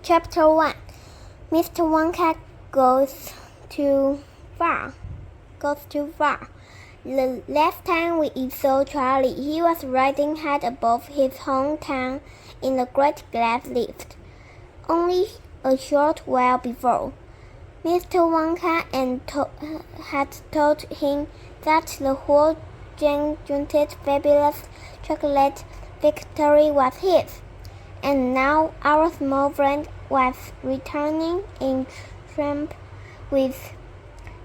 Chapter 1 Mr. Wonka goes too far. The last time we saw Charlie, he was riding high above his hometown in the great glass lift. Only a short while before, Mr. Wonka had told him that the whole gigantic fabulous chocolate factory was his. And now our small friend was returning in triumph with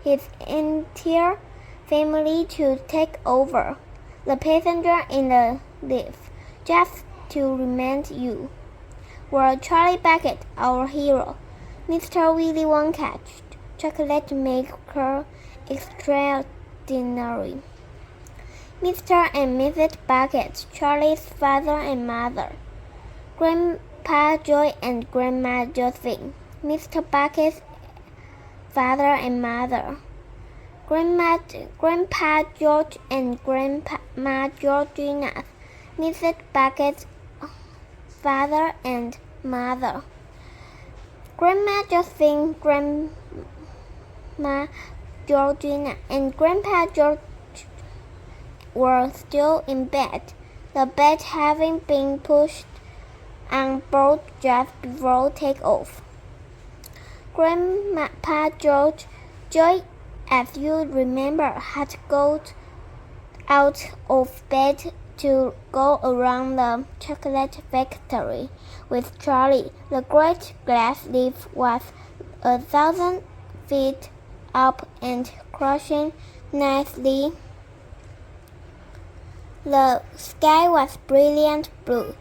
his entire family to take over. The passenger in the lift, just to remind you, were Charlie Bucket, our hero, Mr. Willy Wonka, chocolate maker extraordinary, Mr. and Mrs. Bucket, Charlie's father and mother, Grandpa Joy and Grandma Josephine, Mr. Bucket's father and mother, Grandpa George and Grandma Georgina, Mrs. Bucket's father and mother, Grandma Josephine, Grandma Georgina, and Grandpa George were still in bed, the bed having been pushed on board just before takeoff. Grandpa Joy, as you remember, had got out of bed to go around the chocolate factory with Charlie. The great glass lift was 1,000 feet up and crushing nicely. The sky was brilliant blue.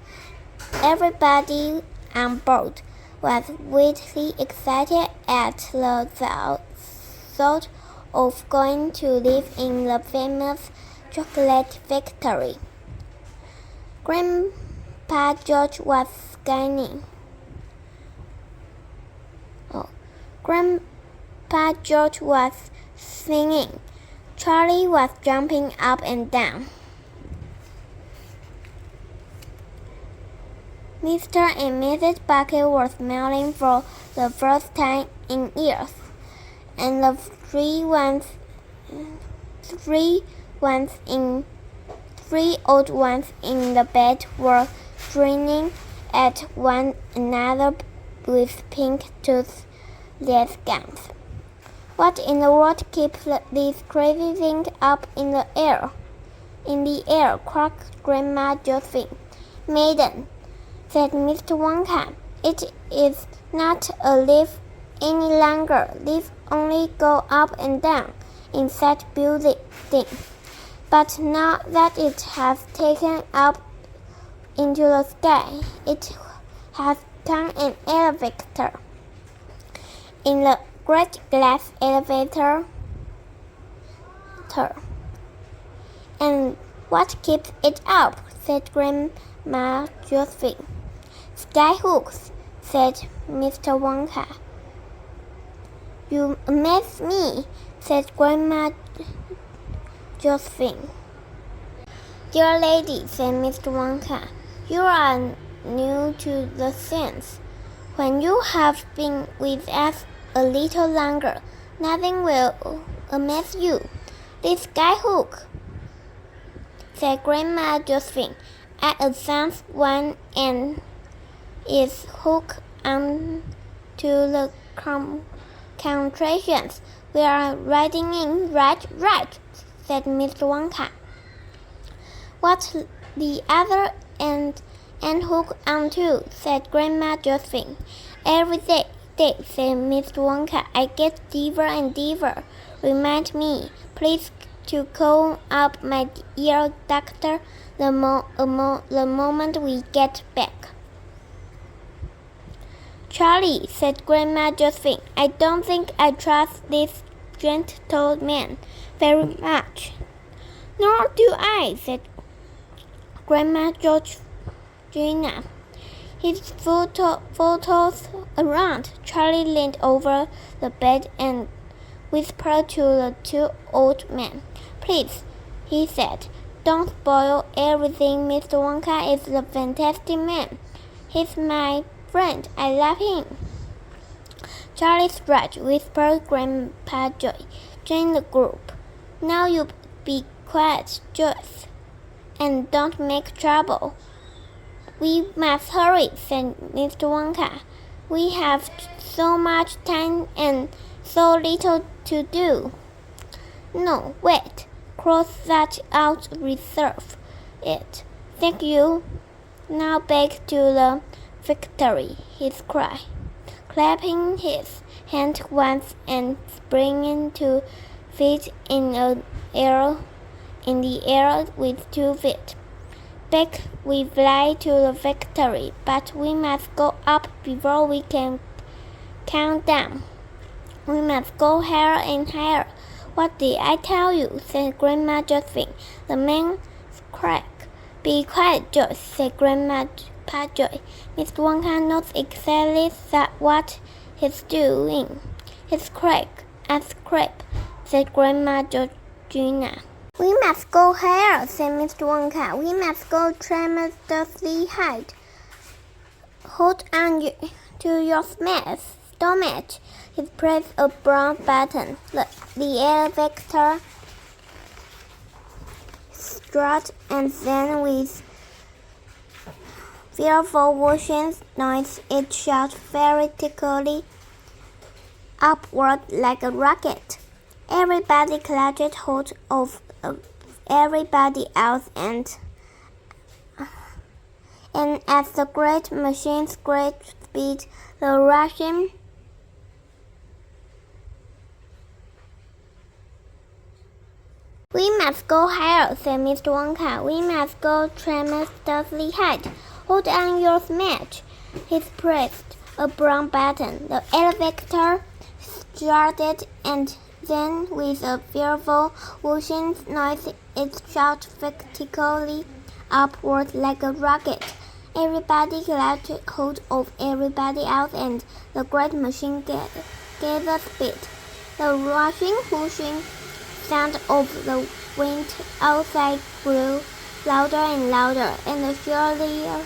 Everybody on board was wildly excited at the thought of going to live in the famous chocolate factory. Grandpa George was singing. Grandpa George was singing. Charlie was jumping up and down. Mr. and Mrs. Bucket were smiling for the first time in years, and the three old ones in the bed were grinning at one another with pink-toothless gums. What in the world keeps these crazy things up in the air? In the air, croaked Grandma Josephine. Maiden, said Mr. Wonka, it is not a lift any longer. Lifts only go up and down in such building. But now that it has taken up into the sky, it has become an elevator. In the great glass elevator. And what keeps it up? Said Grandma Josephine. Skyhooks, said Mr. Wonka. You amaze me, said Grandma Josephine. Dear lady, said Mr. Wonka, you are new to the science. When you have been with us a little longer, nothing will amaze you. This skyhook, said Grandma Josephine, at a sounds one end is hooked on to the contractions we are riding in. Right, said Mr. Wonka. What's the other end hooked onto? Said Grandma Josephine. Every day, said Mr. Wonka, I get deeper and deeper. Remind me, please, to call up my ear doctor the moment we get back. Charlie, said Grandma Josephine, I don't think I trust this gentleman very much. Nor do I, said Grandma Georgina. His photos around, Charlie leaned over the bed and whispered to the two old men. Please, he said, don't spoil everything. Mr. Wonka is a fantastic man. He's my friend. I love him. Charlie's right, whispered Grandpa Joy. Join the group. Now you be quiet, Joyce, and don't make trouble. We must hurry, said Mr. Wonka. We have so much time and so little to do. No, wait. Cross that out. Reserve it. Thank you. Now back to the victory, he cried, clapping his hand once and springing 2 feet in the air with 2 feet. Back we fly to the victory, but we must go up before we can count down. We must go higher and higher. What did I tell you? Said Grandma Josephine. The man cried. Be quiet, Joyce, said Grandpa Joy. Mr. Wonka knows exactly what he's doing. He's crack as crap, said Grandma Georgina. We must go higher, said Mr. Wonka. We must go tremendously high. Hold on to your stomach. He pressed a brown button. The elevator strut, and then with fearful whooshing noise it shot vertically upward like a rocket. Everybody clutched hold of everybody else, and as the great machine's great speed, the rushing We must go higher, said Mr. Wonka. We must go tremendously high. Hold on your smash. He pressed a brown button. The elevator started, and then with a fearful whooshing noise it shot vertically upward like a rocket. Everybody clutched hold of everybody else, and the great machine gathered speed. The rushing, whooshing sound of the wind outside grew louder and louder, and surelier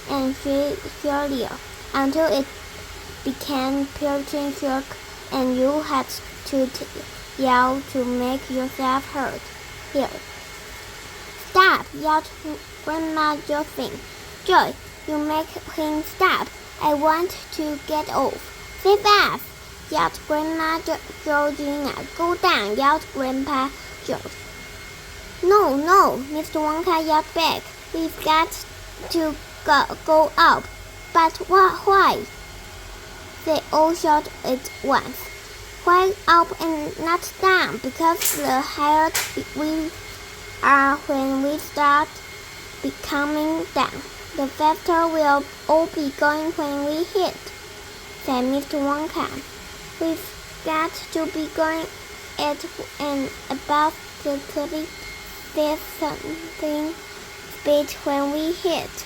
and surelier, until it became piercing shock, and you had to yell to make yourself heard. Here. Stop! Yelled Grandma Josephine. Joy, you make him stop. I want to get off. Say fast! Yelled Grandma Georgina. Go down! Yelled Grandpa George. No, no! Mr. Wonka yelled back. We've got to go up. But why? They all shouted at once. Why up and not down? Because the higher we are when we start coming down, the faster we'll all be going when we hit, said Mr. Wonka. We've got to be going at an about the 30-something speed when we hit.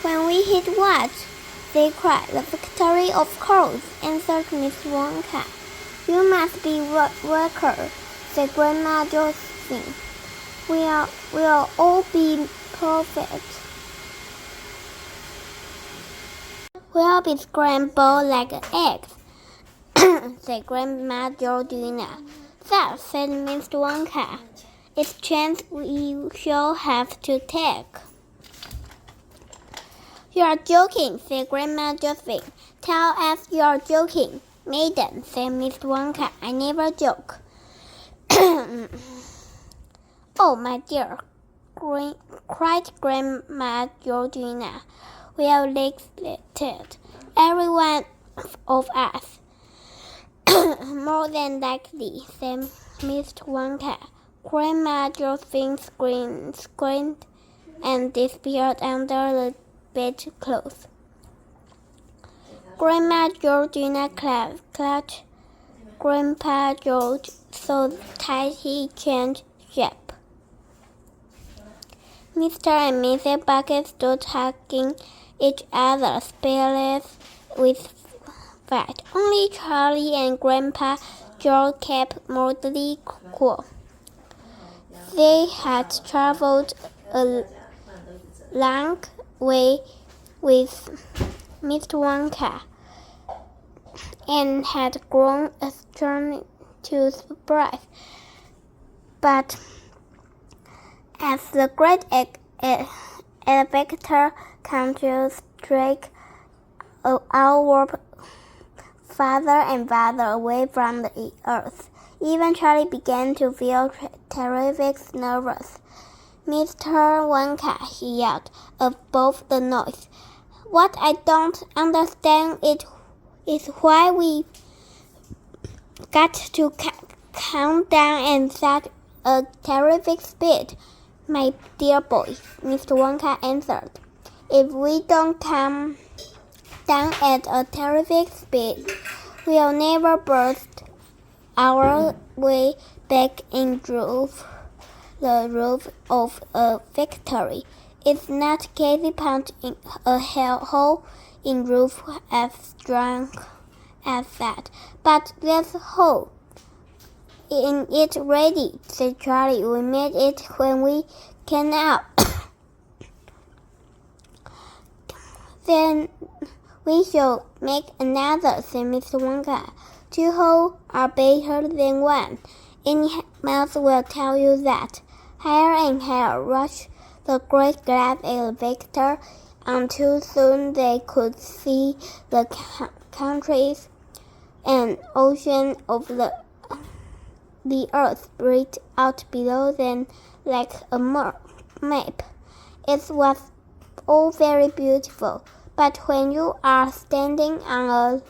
When we hit what? They cried. The victory, of course, answered Mr. Wonka. You must be worker, said Grandma Josephine. We'll all be perfect. We'll be scrambled like eggs, said Grandma Georgina. That, said Mr. Wonka. It's a chance we shall have to take. You're joking, said Grandma Josephine. Tell us you're joking. Maiden, said Mr. Wonka. I never joke. Oh, my dear, cried Grandma Georgina. We're excited, every one of us. More than likely, said Mr. Wonka. Grandma Josephine screamed and disappeared under the bedclothes. Grandma Georgina clutched Grandpa George so tight he changed shape. Mr. and Mrs. Bucket stood hugging each other, speechless with fright. Only Charlie and Grandpa George kept moderately cool. They had traveled a long way with Mr. Wonka and had grown accustomed to surprise. But as the great elevator continued to drag our farther and farther away from the earth, even Charlie began to feel terribly nervous. Mr. Wonka, he yelled above the noise. What I don't understand is why we got to count down at such a terrific speed. My dear boy, Mr. Wonka answered. If we don't come down at a terrific speed, we'll never burst our way back in the roof of a factory. It's not easy punching a hole in roof as strong as that, but there's a hole in it ready, said Charlie. We made it when we came out. Then we shall make another, said Mr. Wonka. 2 holes are better than 1. Any mouse will tell you that. Higher and higher rushed the great glass elevator until soon they could see the countries and ocean of the earth spread out below them like a map. It was all very beautiful, but when you are standing on a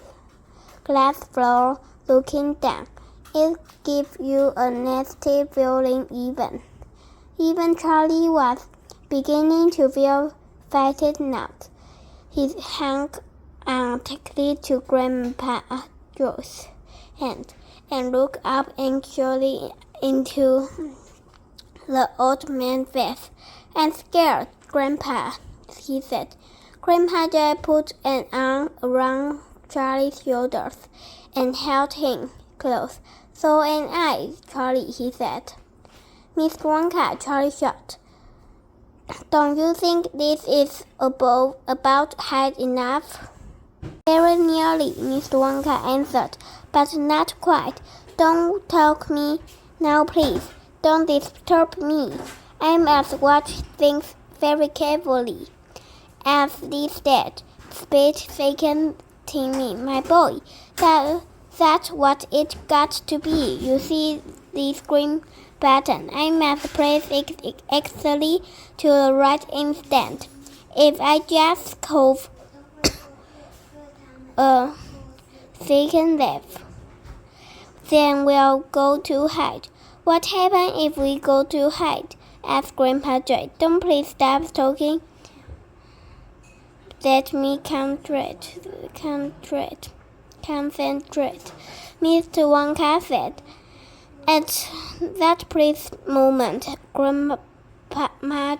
glass floor looking down, it gives you a nasty feeling even Charlie was beginning to feel frightened now. He hung on tightly to Grandpa Joe's hand and looked up anxiously into the old man's face. I'm scared, Grandpa, he said. Grandpa Joe put an arm around Charlie's shoulders and held him close. So am I, Charlie, he said. Mr. Wonka, Charlie shot. Don't you think this is about high enough? Very nearly, Mr. Wonka answered, but not quite. Don't talk me now, please. Don't disturb me. I must watch things very carefully. As Lee said, speed second Timmy, my boy. That's what it got to be. You see the screen button. I must press it exactly to the right instant. If I just cough a second left, then we'll go to hide. What happens if we go to hide? Asked Grandpa Joe. Don't please stop talking. Let me concentrate, Mr. Wonka said. At that precise moment, Grandma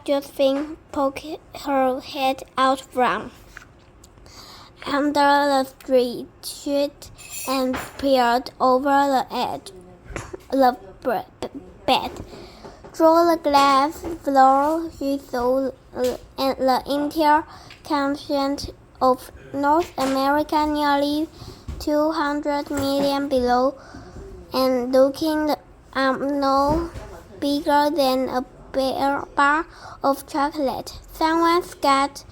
Josephine poked her head out from under the street sheet and peered over the edge of the bed. Through the glass floor, she saw the entire continent of North America, nearly 200 million below, and looking no bigger than a bar of chocolate. Someone's got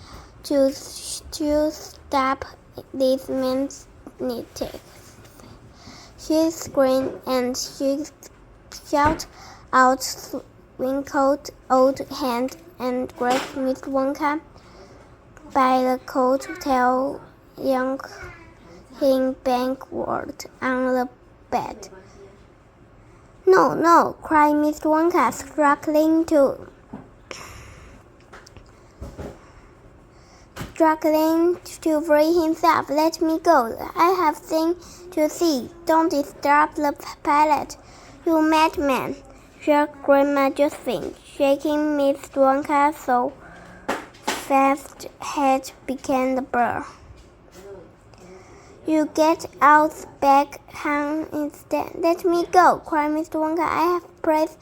to stop these magnetic. She screamed and she shot out wrinkled old hand and grabbed Miss Wonka by the coat tail, yanked him backward on the bed. No, no, cried Mr. Wonka, struggling to free himself. Let me go. I have things to see. Don't disturb the pilot, you madman, shrieked Grandma Josephine, shaking Mr. Wonka so fast head began to burn. You get out back hand instead. Let me go, cried Mr. Wonka. I have pressed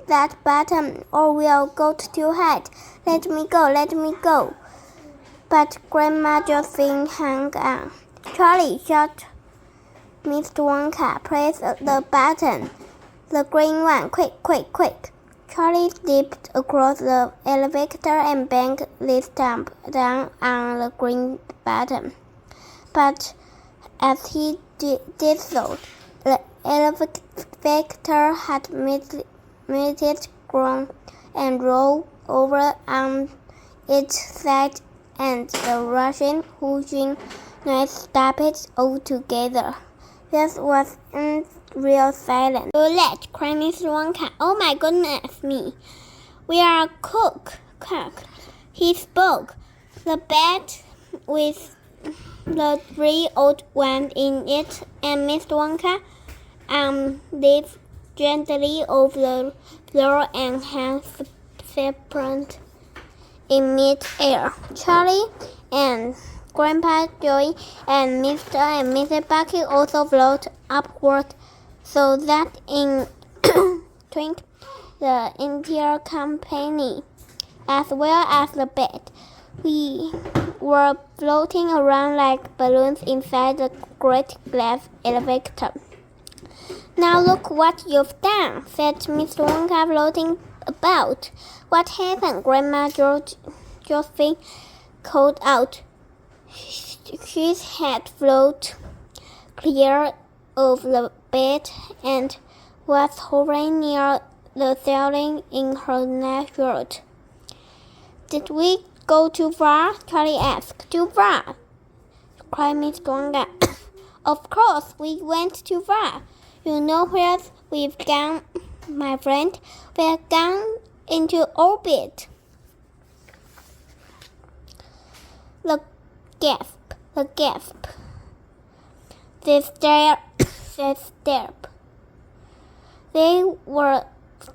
that button or we'll go to hide. Let me go, let me go. But Grandma Josephine hung on. Charlie, shot Mr. Wonka. Press the button. The green one. Quick, quick, quick. Charlie slipped across the elevator and banged his thumb down on the green button. But as he did so, the elevator had made it groan and roll over on its side, and the rushing, whooshing noise stopped altogether. There was real silence. "Too late!" cried Mr. Wonka. "Oh my goodness me! We are cooked!" He spoke. The bed with the 3 old ones in it and Mr. Wonka lived gently over the floor and hung separate in mid-air. Charlie and Grandpa Joey and Mr. and Mrs. Bucket also floated upward, so that in twink the entire company, as well as the bed, we were floating around like balloons inside the great glass elevator. "Now look what you've done," said Mr. Wonka, floating about. "What happened?" Grandma Josephine called out. His head floated clear of the bed and was hovering near the ceiling in her nightshirt. "Did we go too far?" Charlie asked. "Too far?" cried Mr. Wonka. "Of course we went too far. You know where we've gone, my friend? We've gone into orbit." The gasp. They stared. They were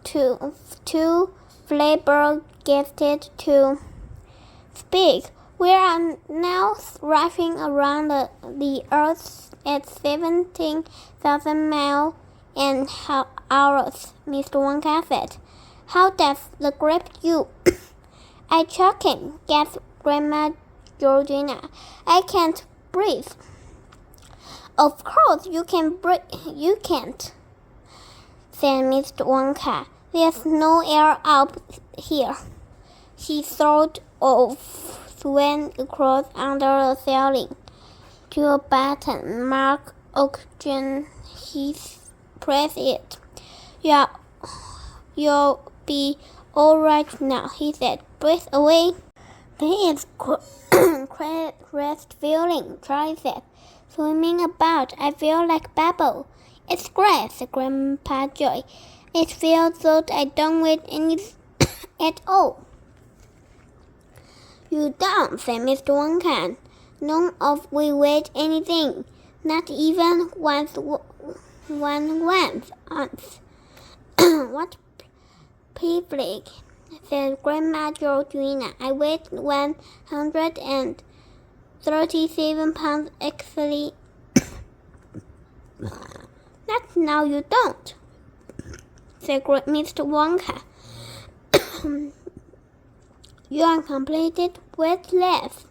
too flabbergasted to speak. "We are now rushing around the Earth at 17,000 miles an hour," Mr. Wonka said. "How does that grip you?" "I choking," gasped Grandma Georgina. "I can't breathe." "Of course you can breathe. You can't," said Mr. Wonka. "There's no air up here." He thought of swam across under the ceiling to a button marked oxygen. He pressed it. You'll be all right now," he said. "Breathe away." "This is great feeling," Charlie said. "Swimming about, I feel like bubble." "It's great," said Grandpa Joy. "It feels so I don't weigh any at all." "You don't," said Mr. Wonka. "None of we weighed anything, not even one once." "What privilege," said Grandma Georgina. "I weighed 137 pounds actually." "Not now you don't," said Mr. Wonka. "You are completed weightless."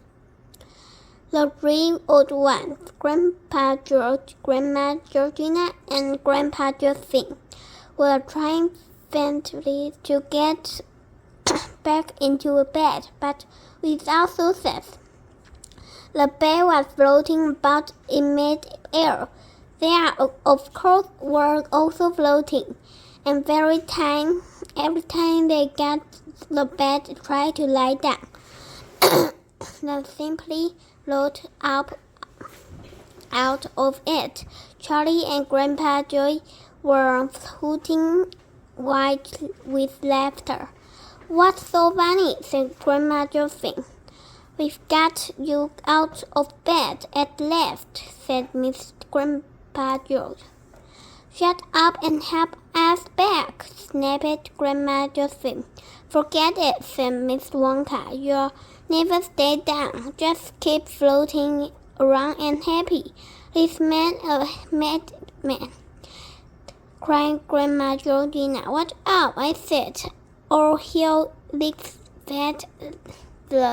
The 3 old ones, Grandpa George, Grandma Georgina, and Grandpa Josephine, were trying frantically to get back into the bed, but without success. The bed was floating about in mid-air. They, of course, were also floating, and every time they got the bed tried to lie down, they simply floated up out of it. Charlie and Grandpa Joy were hooting wide with laughter. "What's so funny?" said Grandma Josephine. "We've got you out of bed at last," said Miss Grandpa George. "Shut up and help us back," snapped Grandma Josephine. "Forget it," said Miss Wonka. "You'll never stay down. Just keep floating around and happy." "This man a madman," cried Grandma Georgina. "What up?" I said, "or he'll lick the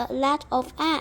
lot of us."